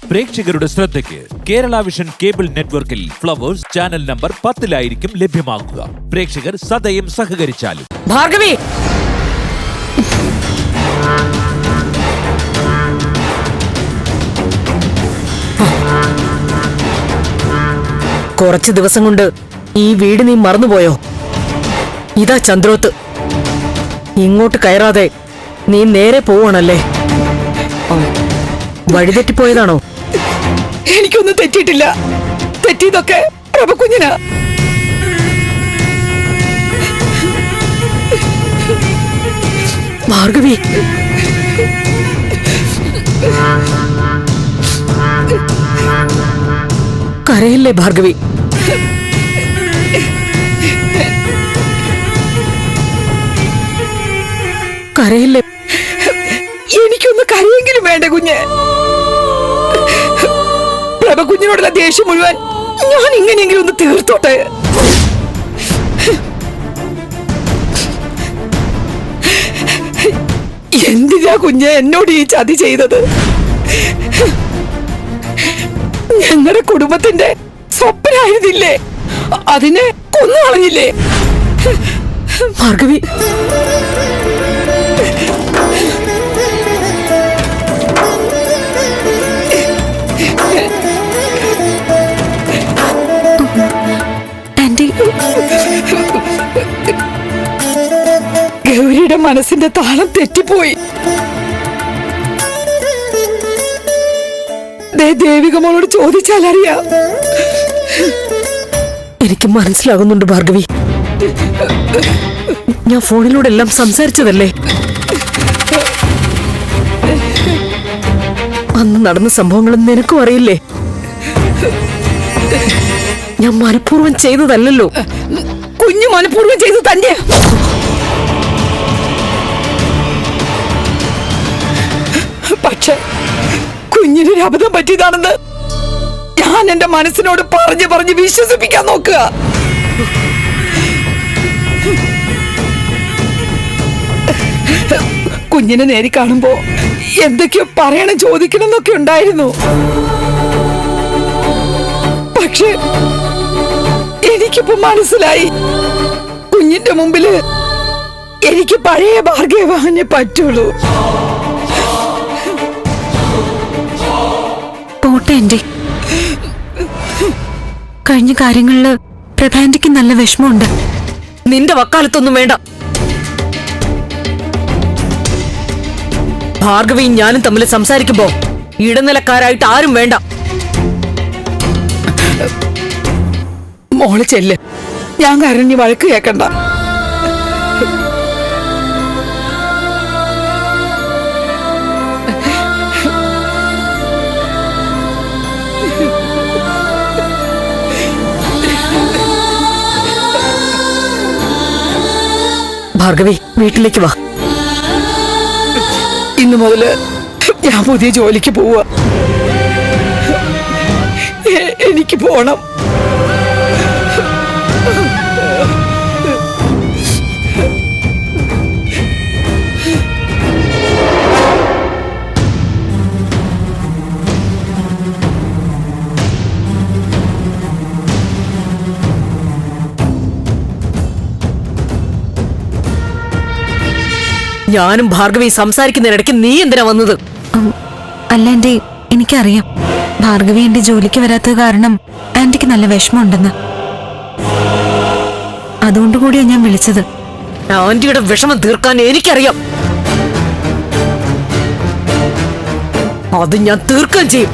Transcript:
പ്രേക്ഷകരുടെ ശ്രദ്ധയ്ക്ക് Kerala vision cable നെറ്റ്വർക്കിൽ ഫ്ലവേഴ്സ് ചാനൽ നമ്പർ 10-ലായിരിക്കും ലഭ്യമാകുക. പ്രേക്ഷകർ സദയം സഹകരിച്ചാലും. ഭാർഗവി, കുറച്ച് ദിവസം കൊണ്ട് ഈ വീട് നീ മറന്നുപോയോ? ഇതാ ചന്ദ്രോത്ത്. ഇങ്ങോട്ട് കയറാതെ നീ നേരെ പോവാണല്ലേ? വഴിതെറ്റിപ്പോയതാണോ? എനിക്കൊന്നും തെറ്റിയിട്ടില്ല. തെറ്റിയതൊക്കെ പ്രഭകുഞ്ഞിനാ. ഭാർഗവി, കരയല്ലേ ഭാർഗവി. കരയല്ലേ. എനിക്കൊന്ന് കരയെങ്കിലും വേണ്ട കുഞ്ഞ്. പ്രഭകുഞ്ഞിനോടുള്ള ദേഷ്യം മുഴുവൻ ഞാൻ ഇങ്ങനെയെങ്കിലും ഒന്ന് തീർത്തോട്ടെ. എന്തിനാ കുഞ്ഞ് എന്നോട് ഈ ചതി ചെയ്തത്? ഞങ്ങളുടെ കുടുംബത്തിന്റെ സ്വപ്നായിരുന്നില്ലേ? അതിനെ കൊന്നു കളഞ്ഞില്ലേ? ഭാർഗവി, ഗൗരിയുടെ മനസ്സിന്റെ താളം തെറ്റിപ്പോയി. ദേവിക മോളോട് ചോദിച്ചാൽ അറിയാം. എനിക്ക് മനസ്സിലാകുന്നുണ്ട് ഭാർഗവി. ഞാൻ ഫോണിലൂടെ എല്ലാം സംസാരിച്ചതല്ലേ? അന്ന് നടന്ന സംഭവങ്ങളും നിനക്കും അറിയില്ലേ? ഞാൻ മനഃപൂർവ്വം ചെയ്തതല്ലോ. കുഞ്ഞു മനഃപൂർവ്വം ചെയ്തു തന്നെ. പക്ഷെ കുഞ്ഞിനൊരു അബദ്ധം പറ്റിയതാണെന്ന് ഞാൻ എന്റെ മനസ്സിനോട് പറഞ്ഞ് വിശ്വസിപ്പിക്കാൻ നോക്കുക. കുഞ്ഞിനെ നേരി കാണുമ്പോ എന്തൊക്കെയോ പറയണം, ചോദിക്കണം എന്നൊക്കെ ഉണ്ടായിരുന്നു. പക്ഷെ എനിക്കിപ്പോ മനസ്സിലായി, കുഞ്ഞിന്റെ മുമ്പില് എനിക്ക് പഴയ ഭാർഗവനെ പറ്റുള്ളൂ. പോട്ടെ ആന്റി, കഴിഞ്ഞ കാര്യങ്ങളില് പ്രഭാന്റിക്ക് നല്ല വിഷമമുണ്ട്. നിന്റെ വക്കാലത്തൊന്നും വേണ്ട. ഭാർഗവിയും ഞാനും തമ്മിൽ സംസാരിക്കുമ്പോ ഇടനിലക്കാരായിട്ട് ആരും വേണ്ട. മോള് ചെല്ല്, ഞാൻ കരഞ്ഞ് വഴക്ക് കേക്കണ്ട. ഭാർഗവി, വീട്ടിലേക്ക് വാ. ഇന്നു മുതല് ഞാൻ പുതിയ ജോലിക്ക് പോവാ. എനിക്ക് പോണം. ഞാനും ഭാർഗവി സംസാരിക്കുന്നതിനിടയ്ക്ക് നീ എന്തിനാ വന്നത്? അല്ല ആന്റി, എനിക്കറിയാം ഭാർഗവി എന്റെ ജോലിക്ക് വരാത്തത് കാരണം ആന്റിക്ക് നല്ല വിഷമമുണ്ടെന്ന്. അതുകൊണ്ടുകൂടിയാ ഞാൻ വിളിച്ചത്. ആന്റിയുടെ വിഷമം തീർക്കാൻ എനിക്കറിയാം. അത് ഞാൻ തീർക്കാൻ ചെയ്യും.